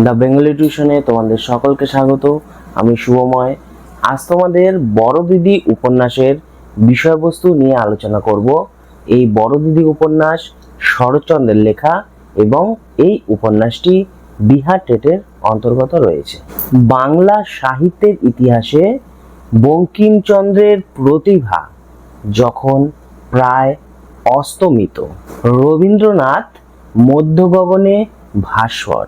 The Bengali টিউশনে তোমাদের সকলকে স্বাগত। আমি শুভময়। আজ তোমাদের বড় দিদি উপন্যাসের বিষয়বস্তু নিয়ে আলোচনা করব। এই বড় দিদি উপন্যাস শরৎচন্দ্রের লেখা এবং এই উপন্যাসটি বিহার টেটের অন্তর্গত রয়েছে। বাংলা সাহিত্যের ইতিহাসে বঙ্কিমচন্দ্রের প্রতিভা যখন প্রায় অস্তমিত, রবীন্দ্রনাথ মধ্য গগনে ভাস্বর,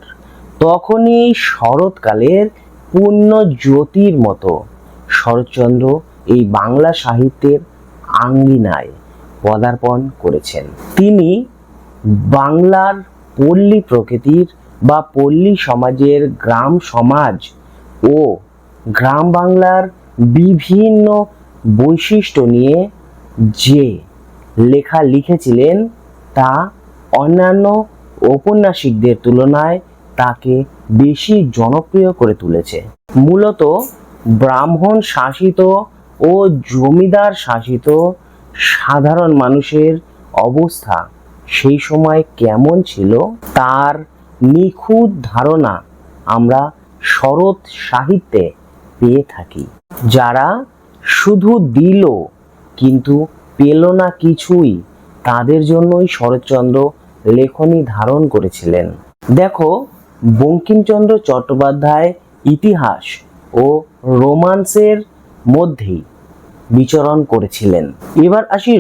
তখনই শরৎকালের পূর্ণ জ্যোতির মতো শরৎচন্দ্র এই বাংলা সাহিত্যের আঙ্গিনায় পদার্পণ করেছেন। তিনি বাংলার পল্লী প্রকৃতির বা পল্লী সমাজের গ্রাম সমাজ ও গ্রাম বাংলার বিভিন্ন বৈশিষ্ট্য নিয়ে যে লেখা লিখেছিলেন তা অন্যান্য ঔপন্যাসিকদের তুলনায় তাকে বেশি জনপ্রিয় করে তুলেছে। মূলত ব্রাহ্মণ শাসিত ও জমিদার শাসিত সাধারণ মানুষের অবস্থা সেই সময় কেমন ছিল তার নিখুঁত ধারণা আমরা শরৎ সাহিত্যে পেয়ে থাকি। যারা শুধু দিল কিন্তু পেল না কিছুই, তাদের জন্যই শরৎচন্দ্র লেখনী ধারণ করেছিলেন। দেখো, বঙ্কিমচন্দ্র চট্টোপাধ্যায় ইতিহাস ও রোমান্সের মধ্যেই বিচরণ করেছিলেন। এবার আসি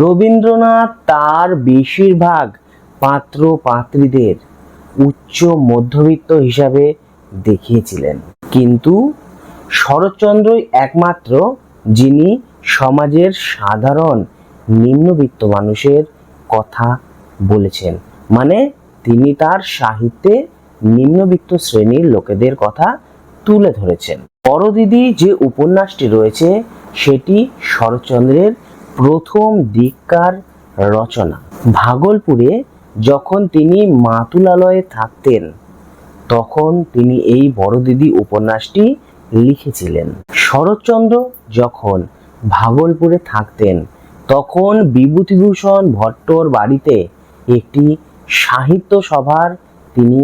রবীন্দ্রনাথ তার বেশিরভাগ পাত্র পাত্রীদের উচ্চ মধ্যবিত্ত হিসাবে দেখিয়েছিলেন, কিন্তু শরৎচন্দ্রই একমাত্র যিনি সমাজের সাধারণ নিম্নবিত্ত মানুষের কথা বলেছেন। মানে তিনি তার সাহিত্যে নিম্নবিত্ত শ্রেণীর লোকেদের কথা তুলে ধরেছেন। বড় দিদি যে উপন্যাসটি রয়েছে সেটি শরৎচন্দ্রের প্রথম দিককার রচনা। ভাগলপুরে যখন তিনি মাতুলালয়ে থাকতেন তখন তিনি এই বড় দিদি উপন্যাসটি লিখেছিলেন। শরৎচন্দ্র যখন ভাগলপুরে থাকতেন তখন বিভূতিভূষণ ভট্টর বাড়িতে একটি সাহিত্য সভার তিনি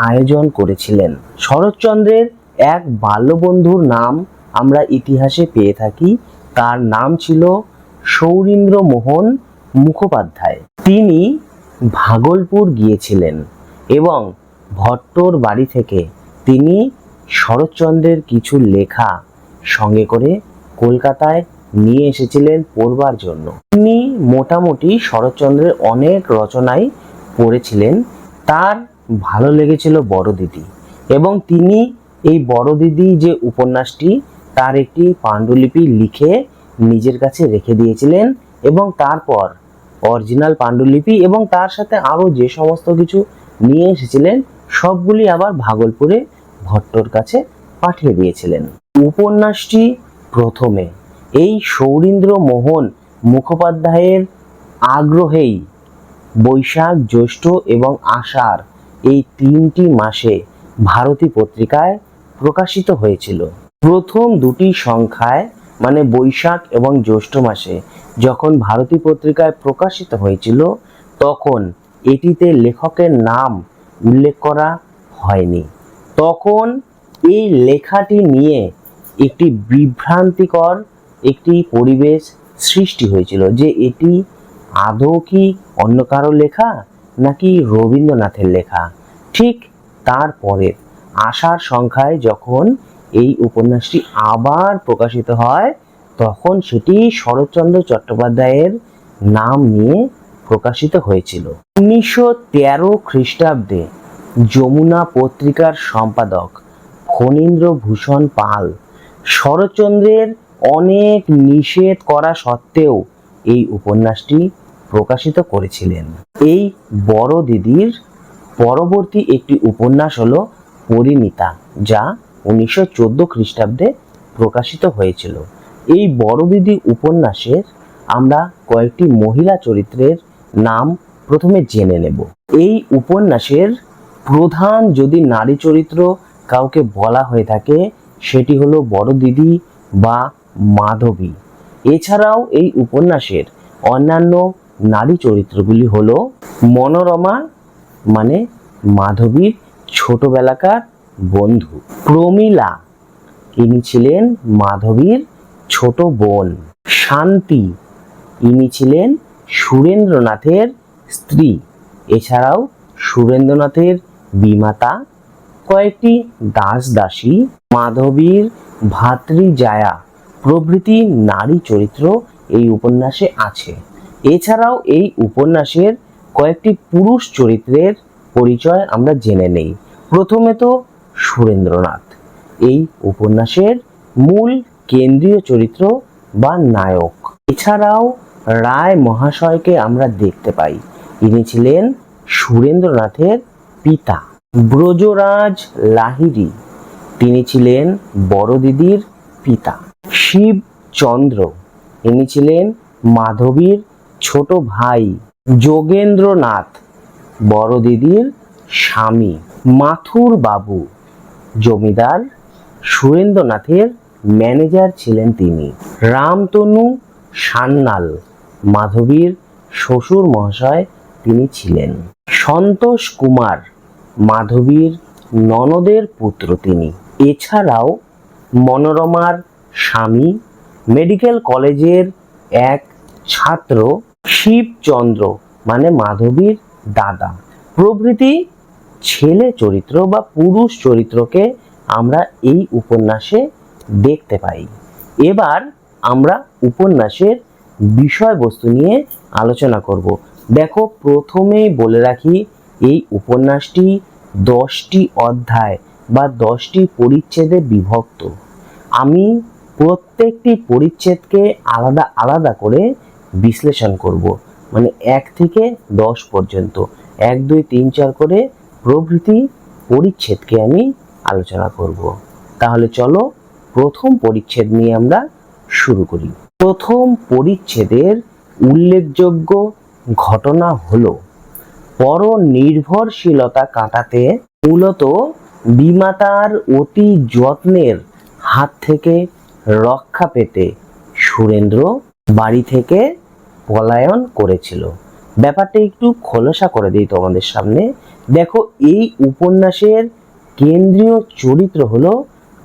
আয়োজন করেছিলেন। শরৎচন্দ্রের এক বাল্যবন্ধুর নাম আমরা ইতিহাসে পেয়ে থাকি, তার নাম ছিল সৌরীন্দ্রমোহন মুখোপাধ্যায়। তিনি ভাগলপুর গিয়েছিলেন এবং ভট্টর বাড়ি থেকে তিনি শরৎচন্দ্রের কিছু লেখা সঙ্গে করে কলকাতায় নিয়ে এসেছিলেন পড়বার জন্য। তিনি মোটামুটি শরৎচন্দ্রের অনেক রচনাই পড়েছিলেন, তার ভালো লেগেছিল বড় দিদি এবং তিনি এই বড় দিদি যে উপন্যাসটি তার একটি পাণ্ডুলিপি লিখে নিজের কাছে রেখে দিয়েছিলেন এবং তারপর অরিজিনাল পাণ্ডুলিপি এবং তার সাথে আরো যে সমস্ত কিছু নিয়ে এসেছিলেন সবগুলি আবার ভাগলপুরে ভট্টর কাছে পাঠিয়ে দিয়েছিলেন। উপন্যাসটি প্রথমে এই সৌরীন্দ্রমোহন মুখোপাধ্যায়ের আগ্রহেই বৈশাখ, জ্যৈষ্ঠ এবং আষাঢ় এই 3টি মাসে ভারতী পত্রিকায় প্রকাশিত হয়েছিল। প্রথম দুটি সংখ্যায় মানে বৈশাখ এবং জ্যৈষ্ঠ মাসে যখন ভারতী পত্রিকায় প্রকাশিত হয়েছিল তখন এটিতে লেখকের নাম উল্লেখ করা হয়নি। তখন এই লেখাটি নিয়ে একটি বিভ্রান্তিকর একটি পরিবেশ সৃষ্টি হয়েছিল যে এটি আদৌ কি অন্য কারো লেখা নাকি রবীন্দ্রনাথের লেখা। ঠিক তারপরে আষাঢ় সংখ্যায় যখন এই উপন্যাসটি আবার প্রকাশিত হয় তখন সেটি শরৎচন্দ্র চট্টোপাধ্যায়ের নাম নিয়ে প্রকাশিত হয়েছিল। 1913 খ্রিস্টাব্দে যমুনা পত্রিকার সম্পাদক ফণীন্দ্রভূষণ পাল শরৎচন্দ্রের অনেক নিষেধ করা সত্ত্বেও এই উপন্যাসটি প্রকাশিত করেছিলেন। এই বড় দিদির পরবর্তী একটি উপন্যাস হলো পরিণীতা, যা 1914 খ্রিস্টাব্দে প্রকাশিত হয়েছিল। এই বড় দিদি উপন্যাসের আমরা কয়েকটি মহিলা চরিত্রের নাম প্রথমে জেনে নেব। এই উপন্যাসের প্রধান যদি নারী চরিত্র কাউকে বলা হয়ে থাকে সেটি হলো বড় দিদি বা মাধবী। এছাড়াও এই উপন্যাসের অন্যান্য নারী চরিত্রগুলি হলো মনোরমা মানে মাধবীর ছোটবেলাকার বন্ধু। প্রমীলা, ইনি ছিলেন মাধবীর ছোট বোন। শান্তি, ইনি ছিলেন সুরেন্দ্রনাথের স্ত্রী। এছাড়াও সুরেন্দ্রনাথের বিমাতা, কয়েকটি দাস দাসী, মাধবীর ভাতৃজায়া প্রভৃতি নারী চরিত্র এই উপন্যাসে আছে। এছাড়াও এই উপন্যাসের কয়েকটি পুরুষ চরিত্রের পরিচয় আমরা জেনে নেই। প্রথমে তো সুরেন্দ্রনাথ, এই উপন্যাসের মূল কেন্দ্রীয় চরিত্র বা নায়ক। এছাড়াও রায় মহাশয়কে আমরা দেখতে পাই, ইনি ছিলেন সুরেন্দ্রনাথের পিতা। ব্রজরাজ লাহিড়ী, তিনি ছিলেন বড় দিদির পিতা। শিবচন্দ্র, ইনি ছিলেন মাধবীর ছোট ভাই। যোগেন্দ্রনাথ, বড় দিদির স্বামী। মাথুর বাবু, জমিদার সুরেন্দ্রনাথের ম্যানেজার ছিলেন তিনি। রামতনু সান্যাল, মাধবীর শ্বশুর মহাশয় তিনি ছিলেন। সন্তোষ কুমার, মাধবীর ননদের পুত্র তিনি। এছাড়াও মনোরমার স্বামী, মেডিকেল কলেজের এক ছাত্র শিবচন্দ্র মানে মাধবীর দাদা প্রভৃতি ছেলে চরিত্র বা পুরুষ চরিত্রকে আমরা এই উপন্যাসে দেখতে পাই। এবার আমরা উপন্যাসের বিষয়বস্তু নিয়ে আলোচনা করব। দেখো, প্রথমেই বলে রাখি, এই উপন্যাসটি 10টি অধ্যায় বা 10টি পরিচ্ছেদে বিভক্ত। আমি প্রত্যেকটি পরিচ্ছেদকে আলাদা আলাদা করে বিশ্লেষণ করব, মানে 1 থেকে 10 পর্যন্ত 1, 2, 3, 4 করে প্রভৃতি পরিচ্ছেদকে আমি আলোচনা করব। তাহলে চলো প্রথম পরিচ্ছেদ নিয়ে আমরা শুরু করি। প্রথম পরিচ্ছেদের উল্লেখযোগ্য ঘটনা হলো পরনির্ভরশীলতা কাটাতে মূলত বিমাতার অতি যত্নের হাত থেকে রক্ষা পেতে সুরেন্দ্র বাড়ি থেকে পলায়ন করেছিল। ব্যাপারটা একটু খোলসা করে দিই তোমাদের সামনে। দেখো, এই উপন্যাসের কেন্দ্রীয় চরিত্র হলো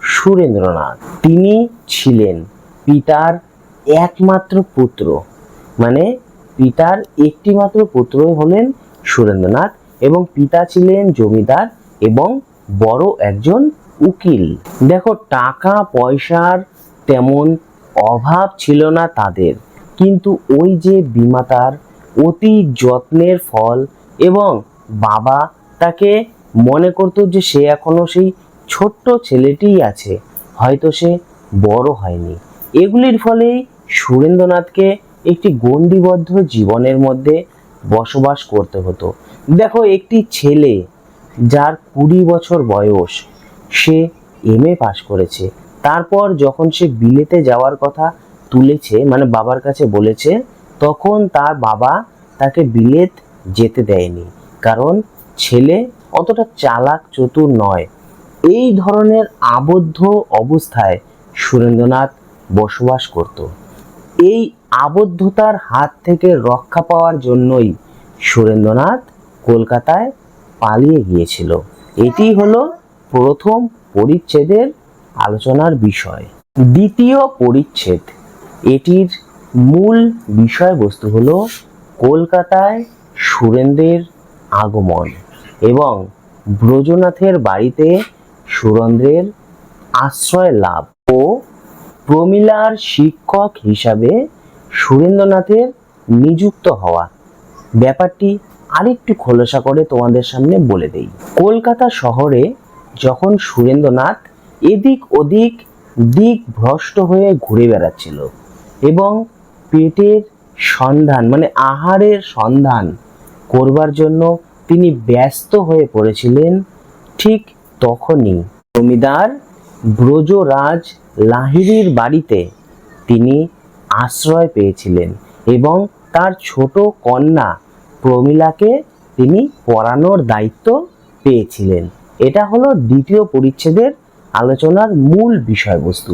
সুরেন্দ্রনাথ। তিনি ছিলেন পিতার একমাত্র পুত্র, মানে পিতার একটি মাত্র পুত্রই হলেন সুরেন্দ্রনাথ, এবং পিতা ছিলেন জমিদার এবং বড় একজন উকিল। দেখো, টাকা পয়সার তেমন অভাব ছিল না তাদের, কিন্তু ওই যে বিমাতার অতি যত্নের ফল, এবং বাবা তাকে মনে করতো যে সে এখনো সেই ছোট্ট ছেলেটিই আছে, হয়তো সে বড় হয়নি। এগুলির ফলেই সুরেন্দ্রনাথকে একটি গণ্ডিবদ্ধ জীবনের মধ্যে বসবাস করতে হতো। দেখো, একটি ছেলে যার 20 বছর বয়স, সে MA পাশ করেছে, তারপর যখন সে বিলেতে যাওয়ার কথা তুলেছে, মানে বাবার কাছে বলেছে, তখন তার বাবা তাকে বিলেত যেতে দেয়নি, কারণ ছেলে অতটা চালাক চতুর নয়। এই ধরনের আবদ্ধ অবস্থায় সুরেন্দ্রনাথ বসবাস করত। এই আবদ্ধতার হাত থেকে রক্ষা পাওয়ার জন্যই সুরেন্দ্রনাথ কলকাতায় পালিয়ে গিয়েছিল। এটি হলো প্রথম পরিচ্ছেদের আলোচনার বিষয়। দ্বিতীয় পরিচ্ছেদ, এটির মূল বিষয়বস্তু হলো কলকাতায় সুরেন্দ্রের আগমন এবং ব্রজনাথের বাড়িতে সুরেন্দ্রের আশ্রয় লাভ ও প্রমীলার শিক্ষক হিসাবে সুরেন্দ্রনাথের নিযুক্ত হওয়া। ব্যাপারটি আরেকটু খোলসা করে তোমাদের সামনে বলে দেই। কলকাতা শহরে যখন সুরেন্দ্রনাথ এদিক ওদিক দিক ভ্রষ্ট হয়ে ঘুরে বেড়াচ্ছিল এবং পেটের সন্ধান মানে আহারের সন্ধান করবার জন্য তিনি ব্যস্ত হয়ে পড়েছিলেন, ঠিক তখনই জমিদার ব্রজরাজ লাহিড়ীর বাড়িতে তিনি আশ্রয় পেয়েছিলেন এবং তার ছোট কন্যা প্রমীলাকে তিনি পড়ানোর দায়িত্ব পেয়েছিলেন। এটা হলো দ্বিতীয় পরিচ্ছেদের আলোচনার মূল বিষয়বস্তু।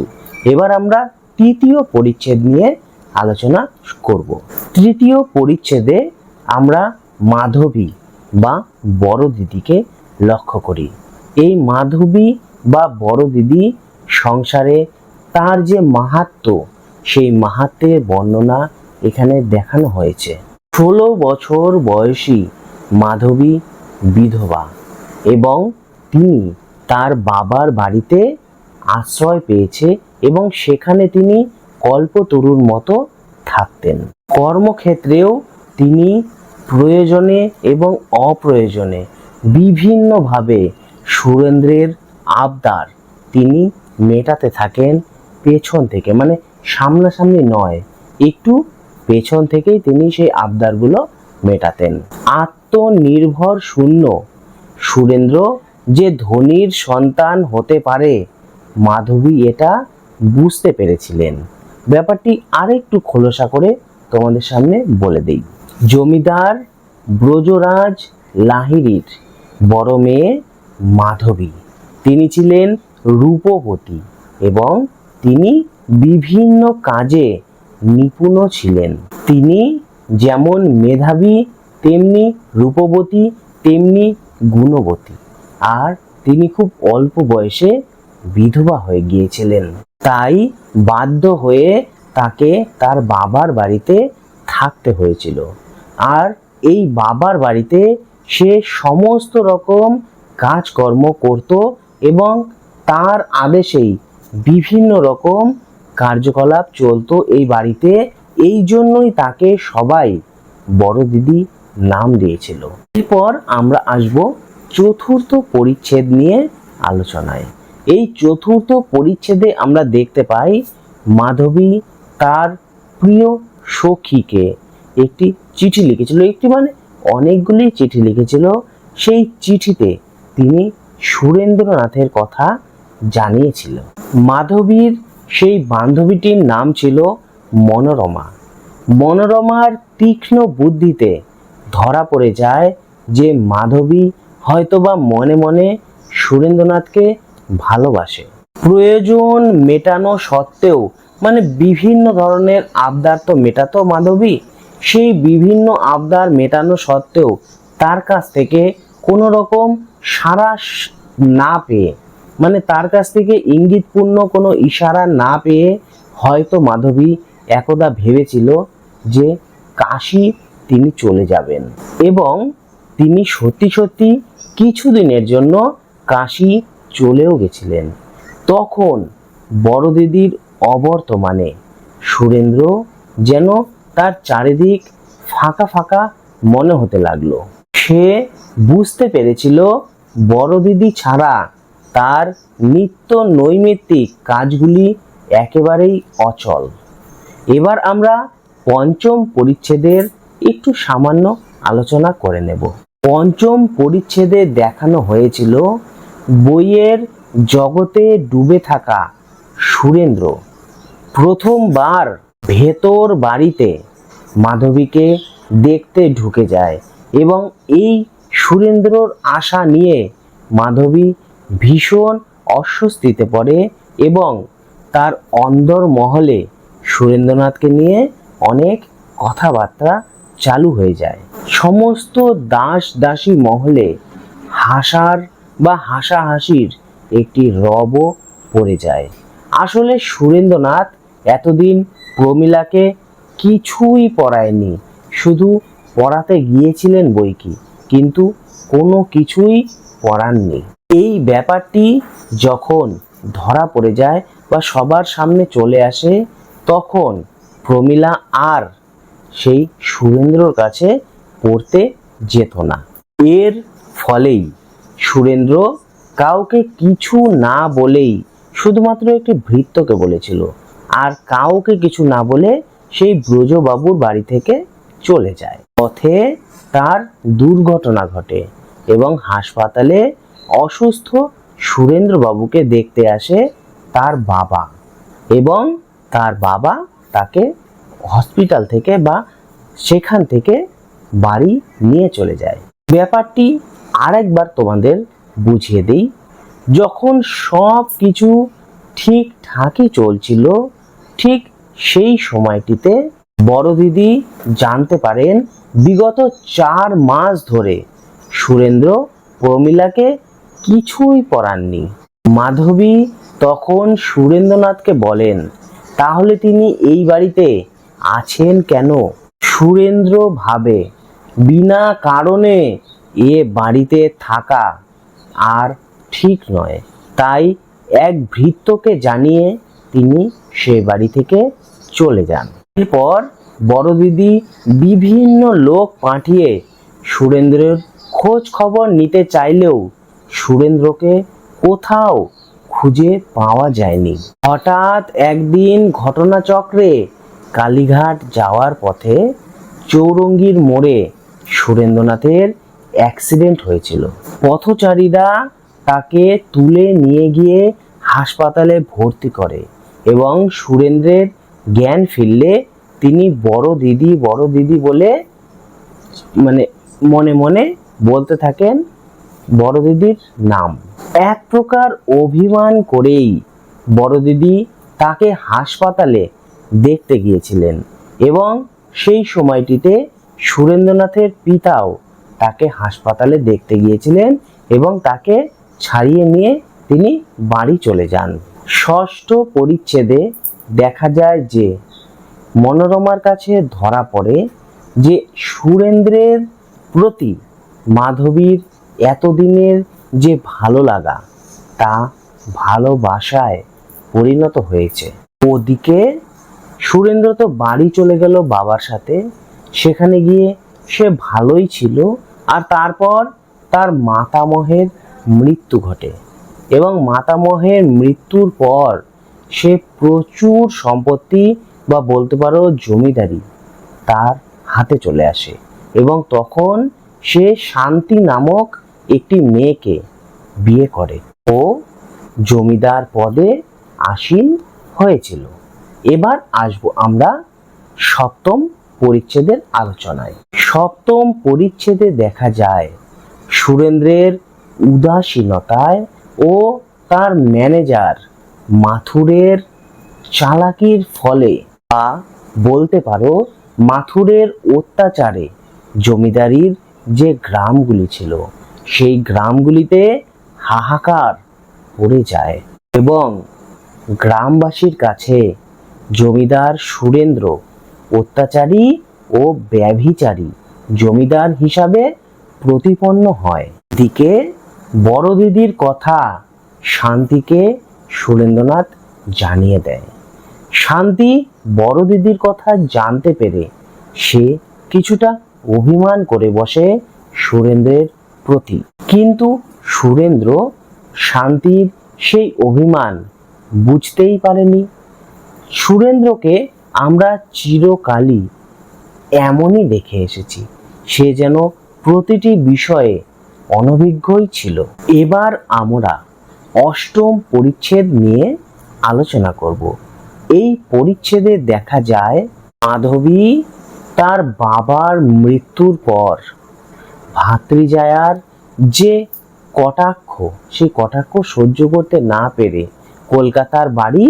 এবার আমরা তৃতীয় পরিচ্ছেদ নিয়ে আলোচনা করব। তৃতীয় পরিচ্ছেদে আমরা মাধবী বা বড় দিদিকে লক্ষ্য করি। এই মাধবী বা বড় দিদি সংসারে তার যে মাহাত্ম্য, সেই মাহাত্ম্যের বর্ণনা এখানে দেখানো হয়েছে। 16 বছর বয়সী মাধবী বিধবা এবং তিনি তার বাবার বাড়িতে আশ্রয় পেয়েছে এবং সেখানে তিনি কল্পতরুর মতো থাকতেন। কর্মক্ষেত্রেও তিনি প্রয়োজনে এবং অপ্রয়োজনে বিভিন্নভাবে সুরেন্দ্রের আবদার তিনি মেটাতে থাকেন পেছন থেকে, মানে সামনাসামনি নয়, একটু পেছন থেকেই তিনি সেই আবদারগুলো মেটাতেন। আত্মনির্ভর শূন্য সুরেন্দ্র যে ধনীর সন্তান হতে পারে, মাধবী এটা বুঝতে পেরেছিলেন। ব্যাপারটি আরেকটু খোলসা করে তোমাদের সামনে বলে দেই। জমিদার ব্রজরাজ লাহিড়ীর বড় মেয়ে মাধবী, তিনি ছিলেন রূপবতী এবং তিনি বিভিন্ন কাজে নিপুণ ছিলেন। তিনি যেমন মেধাবী, তেমনি রূপবতী, তেমনি গুণবতী। আর তিনি খুব অল্প বয়সে বিধবা হয়ে গিয়েছিলেন, তাই বাধ্য হয়ে তাকে তার বাবার বাড়িতে থাকতে হয়েছিল। আর এই বাবার বাড়িতে সে সমস্ত রকম কাজকর্ম করত এবং তার আদেশেই বিভিন্ন রকম কার্যকলাপ চলতো এই বাড়িতে। এই জন্যই তাকে সবাই বড় দিদি নাম দিয়েছিল। এরপর আমরা আসব চতুর্থ পরিচ্ছেদ নিয়ে আলোচনায়। এই চতুর্থ পরিচ্ছেদে আমরা দেখতে পাই মাধবী তার প্রিয় সখীকে একটি চিঠি লিখেছিল। একটি মানে অনেকগুলি চিঠি লিখেছিল। সেই চিঠিতে তিনি সুরেন্দ্রনাথের কথা জানিয়েছিল। মাধবীর সেই বান্ধবীটির নাম ছিল মনোরমা। মনোরমার তীক্ষ্ণ বুদ্ধিতে ধরা পড়ে যায় যে মাধবী হয়তোবা মনে মনে সুরেন্দ্রনাথকে ভালোবাসে। প্রয়োজন মেটানো সত্ত্বেও, মানে বিভিন্ন ধরনের আবদার তো মেটাতো মাধবী, সেই বিভিন্ন আবদার মেটানো সত্ত্বেও তার কাছ থেকে কোনো রকম সাড়া না পেয়ে, মানে তার কাছ থেকে ইঙ্গিতপূর্ণ কোনো ইশারা না পেয়ে হয়তো মাধবী একদা ভেবেছিল যে কাশী তিনি চলে যাবেন এবং তিনি সত্যি সত্যি কিছুদিনের জন্য কাশী চলেও গেছিলেন। তখন বড় দিদির অবর্তমানে সুরেন্দ্র যেন তার চারিদিক ফাঁকা ফাঁকা মনে হতে লাগলো। সে বুঝতে পেরেছিল বড় দিদি ছাড়া তার নিত্য নৈমিত্তিক কাজগুলি একেবারেই অচল। এবার আমরা পঞ্চম পরিচ্ছেদের একটু সামান্য আলোচনা করে নেব। পঞ্চম পরিচ্ছেদে দেখানো হয়েছিল বইয়ের জগতে ডুবে থাকা সুরেন্দ্র প্রথমবার ভেতর বাড়িতে মাধবীকে দেখতে ঢুকে যায় এবং এই সুরেন্দ্রর আশা নিয়ে মাধবী ভীষণ অস্বস্তিতে পড়ে এবং তার অন্দরমহলে সুরেন্দ্রনাথকে নিয়ে অনেক কথাবার্তা চালু হয়ে যায়। সমস্ত দাস দাসী মহলে হাসার বা হাসাহাসির একটি রবও পড়ে যায়। আসলে সুরেন্দ্রনাথ এতদিন প্রমীলাকে কিছুই পড়ায়নি, শুধু পড়াতে গিয়েছিলেন বইকি, কিন্তু কোনো কিছুই পড়াননি। এই ব্যাপারটি যখন ধরা পড়ে যায় বা সবার সামনে চলে আসে, তখন প্রমীলা আর সেই সুরেন্দ্রর কাছে পড়তে যেত না। এর ফলেই সুরেন্দ্র কাউকে কিছু না বলেই শুধুমাত্র একটি ভৃত্যকে বলেছিল, আর কাউকে কিছু না বলে সেই ব্রজবাবুর বাড়ি থেকে চলে যায়। পথে তার দুর্ঘটনা ঘটে এবং হাসপাতালে অসুস্থ সুরেন্দ্রবাবুকে দেখতে আসে তার বাবা, এবং তার বাবা তাকে হসপিটাল থেকে বা সেখান থেকে বাড়ি নিয়ে চলে যায়। ব্যাপারটি আরেকবার তোমাদের বুঝিয়ে দেই। যখন সব কিছু ঠিকঠাকই চলছিল, ঠিক সেই সময়টিতে বড় দিদি জানতে পারেন বিগত 4 মাস ধরে সুরেন্দ্র প্রমীলাকে কিছুই পরাননি। মাধবী তখন সুরেন্দ্রনাথকে বলেন, তাহলে তিনি এই বাড়িতে আছেন কেন? সুরেন্দ্র ভাবে, বিনা কারণে এ বাড়িতে থাকা আর ঠিক নয়, তাই এক ভৃত্যকে জানিয়ে তিনি সে বাড়ি থেকে চলে যান। এরপর বড় দিদি বিভিন্ন লোক পাঠিয়ে সুরেন্দ্রের খোঁজ খবর নিতে চাইলেও সুরেন্দ্রকে কোথাও খুঁজে পাওয়া যায়নি। হঠাৎ একদিন ঘটনাচক্রে কালীঘাট যাওয়ার পথে চৌরঙ্গীর মোড়ে সুরেন্দ্রনাথের অ্যাক্সিডেন্ট হয়েছিল। পথচারীরা তাকে তুলে নিয়ে গিয়ে হাসপাতালে ভর্তি করে এবং সুরেন্দ্রের জ্ঞান ফিরলে তিনি বড় দিদি বলে মনে মনে বলতে থাকেন বড় দিদির নাম। এক প্রকার অভিমান করেই বড় দিদি তাকে হাসপাতালে দেখতে গিয়েছিলেন এবং সেই সময়টিতে সুরেন্দ্রনাথের পিতাও তাকে হাসপাতালে দেখতে গিয়েছিলেন এবং তাকে ছাড়িয়ে নিয়ে তিনি বাড়ি চলে যান। ষষ্ঠ পরিচ্ছেদে দেখা যায় যে মনোরমার কাছে ধরা পড়ে যে সুরেন্দ্রের প্রতি মাধবীর এতদিনের যে ভালো লাগা তা ভালোবাসায় পরিণত হয়েছে। ওদিকে সুরেন্দ্র তো বাড়ি চলে গেল বাবার সাথে, সেখানে গিয়ে সে ভালোই ছিল। আর তারপর তার মাতামহের মৃত্যু ঘটে এবং মাতামহের মৃত্যুর পর সে প্রচুর সম্পত্তি বা বলতে পারো জমিদারি তার হাতে চলে আসে এবং তখন সে শান্তি নামক একটি মেয়েকে বিয়ে করে ও জমিদার পদে আসীন হয়েছিল। এবার আসবো আমরা সপ্তম পরিচ্ছেদের আলোচনায়। সপ্তম পরিচ্ছেদে দেখা যায় সুরেন্দ্রের উদাসীনতায় ও তার ম্যানেজার মাথুরের চালাকির ফলে বা বলতে পারো মাথুরের অত্যাচারে জমিদারির যে গ্রামগুলি ছিল সেই গ্রামগুলিতে হাহাকার পড়ে যায় এবং গ্রামবাসীর কাছে জমিদার সুরেন্দ্র অত্যাচারী ও ব্যভিচারী জমিদার হিসাবে প্রতিপন্ন হয়। দিকে বড় দিদির কথা শান্তিকে সুরেন্দ্রনাথ জানিয়ে দেয়। শান্তি বড় দিদির কথা জানতে পেরে সে কিছুটা অভিমান করে বসে সুরেন্দ্রের প্রতি, কিন্তু সুরেন্দ্র শান্তির সেই অভিমান বুঝতেই পারেনি। সুরেন্দ্রকে আমরা চিরকালই এমনই দেখে এসেছি, সে যেন প্রতিটি বিষয়ে অনভিজ্ঞই ছিল। এবার আমরা অষ্টম পরিচ্ছেদ নিয়ে আলোচনা করব। এই পরিচ্ছেদে দেখা যায় মাধবী তার বাবার মৃত্যুর পর ভাতৃজায়ার যে কটাক্ষ, সেই কটাক্ষ সহ্য করতে না পেরে কলকাতার বাড়ি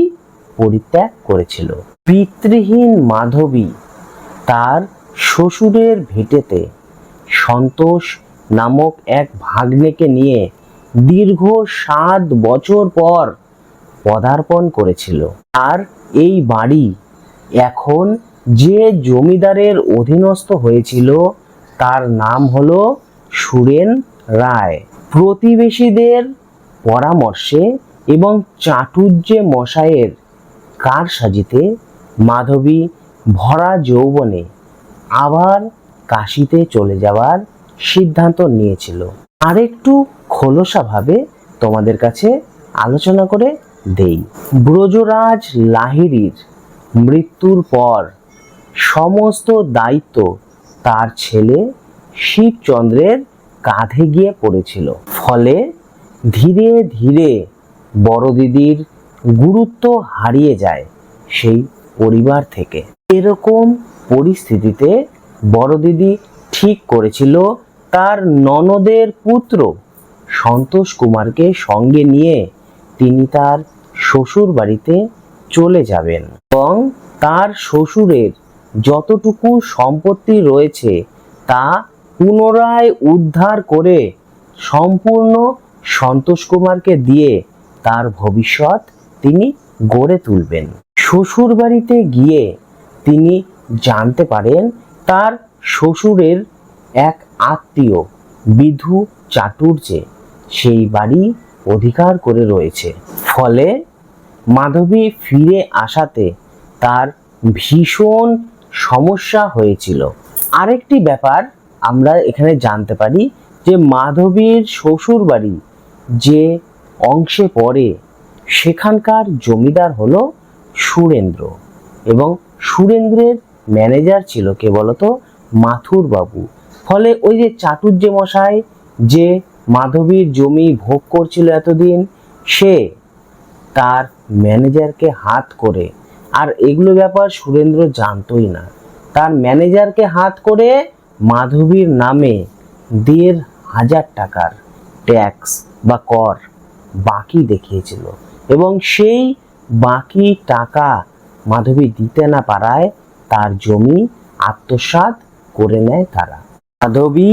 পরিত্যাগ করেছিল। পিতৃহীন মাধবী তার শ্বশুরের ভিটেতে সন্তোষ নামক এক ভাগ্নেকে নিয়ে দীর্ঘ 7 বছর পর পদার্পণ করেছিল। আর এই বাড়ি এখন যে জমিদারের অধীনস্থ হয়েছিল তার নাম হলো সুরেন রায়। প্রতিবেশীদের পরামর্শে এবং চাটুর্যে মশাইয়ের কারসাজিতে মাধবী ভরা যৌবনে আবার কাশীতে চলে যাওয়ার সিদ্ধান্ত নিয়েছিল। আরেকটু খোলসাভাবে তোমাদের কাছে আলোচনা করে দেই। ব্রজরাজ লাহিড়ীর মৃত্যুর পর সমস্ত দায়িত্ব তার ছেলে শিবচন্দ্রের কাঁধে গিয়ে পড়েছিল। ফলে ধীরে ধীরে বড় দিদির গুরুত্ব হারিয়ে যায় সেই পরিবার থেকে। এরকম পরিস্থিতিতে বড় দিদি ঠিক করেছিল তার ননদের পুত্র সন্তোষ কুমারকে সঙ্গে নিয়ে তিনি তার শ্বশুর বাড়িতে চলে যাবেন এবং তার শ্বশুরের যতটুকু সম্পত্তি রয়েছে তা পুনরায় উদ্ধার করে সম্পূর্ণ সন্তোষ কুমারকে দিয়ে তার ভবিষ্যৎ তিনি গড়ে তুলবেন। শ্বশুর বাড়িতে গিয়ে তিনি জানতে পারেন তার শ্বশুরের এক আত্মীয় বিধু চাটুর্যে সেই বাড়ি অধিকার করে রয়েছে। ফলে মাধবী ফিরে আসাতে তার ভীষণ সমস্যা হয়েছিল। আরেকটি ব্যাপার আমরা এখানে জানতে পারি যে মাধবীর শ্বশুর বাড়ি যে অংশে পড়ে সেখানকার জমিদার হলো সুরেন্দ্র, এবং সুরেন্দ্রের ম্যানেজার ছিল কে বলতো? মাথুর বাবু। ফলে ওই যে চাটুর্যে মশাই যে মাধবীর জমি ভোগ করছিল এতদিন, সে তার ম্যানেজারকে হাত করে, আর এগুলো ব্যাপার সুরেন্দ্র জানতোই না, তার ম্যানেজারকে হাত করে মাধবীর নামে ১,৫০০ টাকার ট্যাক্স বা কর বাকি দেখিয়েছিল, এবং সেই বাকি টাকা মাধবী দিতে না পারায় তার জমি আত্মসাৎ করে নেয় তারা। মাধবী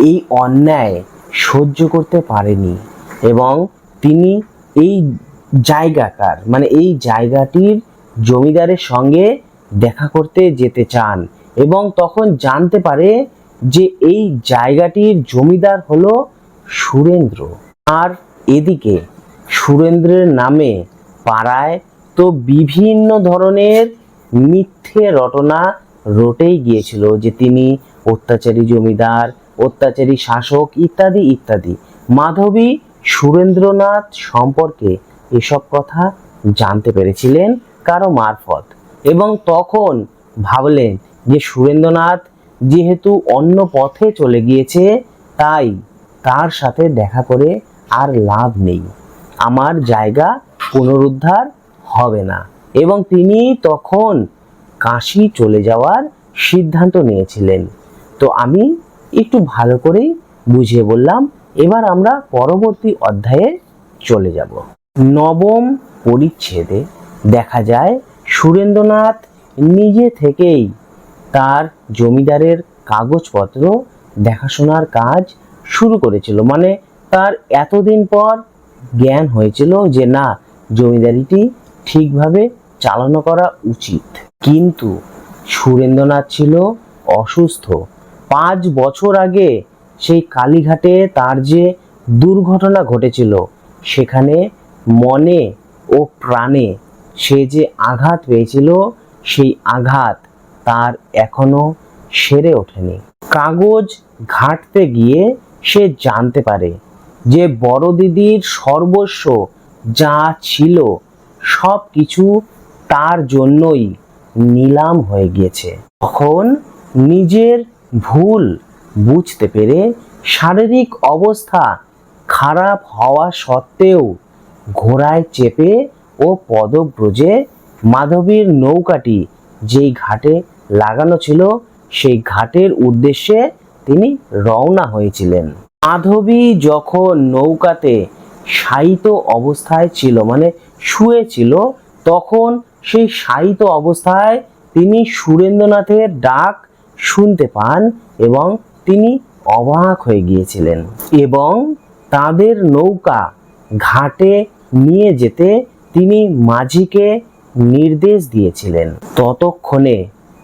এই অন্যায় সহ্য করতে পারেনি এবং তিনি এই জায়গাকার মানে এই জায়গাটির জমিদারের সঙ্গে দেখা করতে যেতে চান, এবং তখন জানতে পারে যে এই জায়গাটির জমিদার হলো সুরেন্দ্র। আর এদিকে সুরেন্দ্রের নামে পাড়ায় তো বিভিন্ন ধরনের মিথ্যে রটনা রটেই গিয়েছিল যে তিনি অত্যাচারী জমিদার, অত্যাচারী শাসক ইত্যাদি ইত্যাদি। মাধবী সুরেন্দ্রনাথ সম্পর্কে এসব কথা জানতে পেরেছিলেন কারো মারফত, এবং তখন ভাবলেন যে সুরেন্দ্রনাথ যেহেতু অন্য পথে চলে গিয়েছে, তাই তার সাথে দেখা করে আর লাভ নেই, আমার জায়গা পুনরুদ্ধার হবে না, এবং তিনি তখন কাশী চলে যাওয়ার সিদ্ধান্ত নিয়েছিলেন। তো আমি একটু ভালো করেই বুঝিয়ে বললাম। এবার আমরা পরবর্তী অধ্যায়ে চলে যাব। নবম পরিচ্ছেদে দেখা যায় সুরেন্দ্রনাথ নিজে থেকেই তার জমিদারের কাগজপত্র দেখাশোনার কাজ শুরু করেছিল। মানে তার এতদিন পর জ্ঞান হয়েছিল যে না, জমিদারিটি ঠিকভাবে চালনা করা উচিত। কিন্তু সুরেন্দ্রনাথ ছিল অসুস্থ। 5 বছর আগে সেই কালীঘাটে তার যে দুর্ঘটনা ঘটেছিল, সেখানে মনে ও প্রাণে সে যে আঘাত পেয়েছিল, সেই আঘাত তার এখনো সেরে ওঠেনি। কাগজ ঘাঁটতে গিয়ে সে জানতে পারে যে বড় দিদির সর্বস্ব যা ছিল সব কিছু তার জন্যই নিলাম হয়ে গিয়েছে। তখন নিজের ভুল বুঝতে পেরে শারীরিক অবস্থা খারাপ হওয়া সত্ত্বেও ঘোড়ায় চেপে ও পদব্রজে মাধবীর নৌকাটি যেই ঘাটে লাগানো ছিল সেই ঘাটের উদ্দেশ্যে তিনি রওনা হয়েছিলেন। মাধবী যখন নৌকাতে শায়িত অবস্থায় ছিল মানে শুয়েছিল, তখন সেই শায়িত অবস্থায় তিনি সুরেন্দ্রনাথের ডাক শুনতে পান এবং তিনি অবাক হয়ে গিয়েছিলেন, এবং তাদের নৌকা ঘাটে নিয়ে যেতে তিনি মাঝিকে নির্দেশ দিয়েছিলেন। ততক্ষণে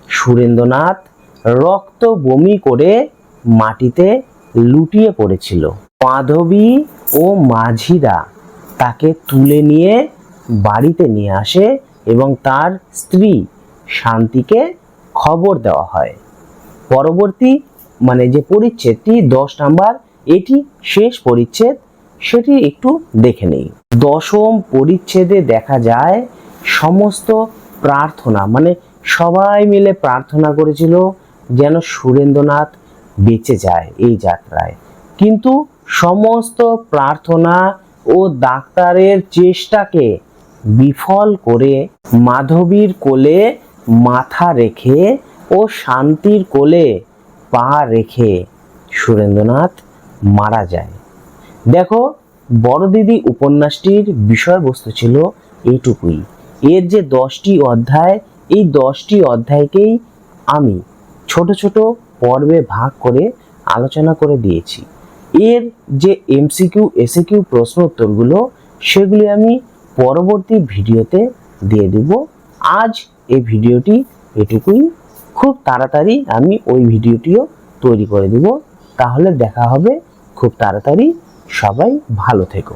সুরেন্দ্রনাথ রক্ত বমি করে মাটিতে লুটিয়ে পড়েছিল। মাধবী ও মাঝিরা তাকে তুলে নিয়ে বাড়িতে নিয়ে আসে এবং তার স্ত্রী শান্তিকে খবর দেওয়া হয়। পরবর্তী মানে যে পরিচ্ছেদটি 10 নাম্বার, এটি শেষ পরিচ্ছেদ, সেটি একটু দেখে নেই। 10ম পরিচ্ছেদে দেখা যায় সমস্ত প্রার্থনা মানে সবাই মিলে প্রার্থনা করেছিল যেন সুরেন্দ্রনাথ বেঁচে যায় এই যাত্রায়, কিন্তু সমস্ত প্রার্থনা ও ডাক্তারের চেষ্টাকে বিফল করে মাধবীর কোলে মাথা রেখে ও শান্তির কোলে পা রেখে সুরেন্দ্রনাথ মারা যায়। দেখো, বড় দিদি উপন্যাসটির বিষয়বস্তু ছিল এইটুকুই। এর যে 10টি অধ্যায়, এই 10টি অধ্যায়কেই আমি ছোট ছোট পর্বে ভাগ করে আলোচনা করে দিয়েছি। এর যে এমসিকিউ এসএকিউ প্রশ্ন উত্তরগুলো সেগুলি আমি পরবর্তী ভিডিওতে দিয়ে দেব। আজ এই ভিডিওটি এটুকুই। খুব তাড়াতাড়ি আমি ওই ভিডিওটিও তৈরি করে দেব। তাহলে দেখা হবে খুব তাড়াতাড়ি। সবাই ভালো থেকো।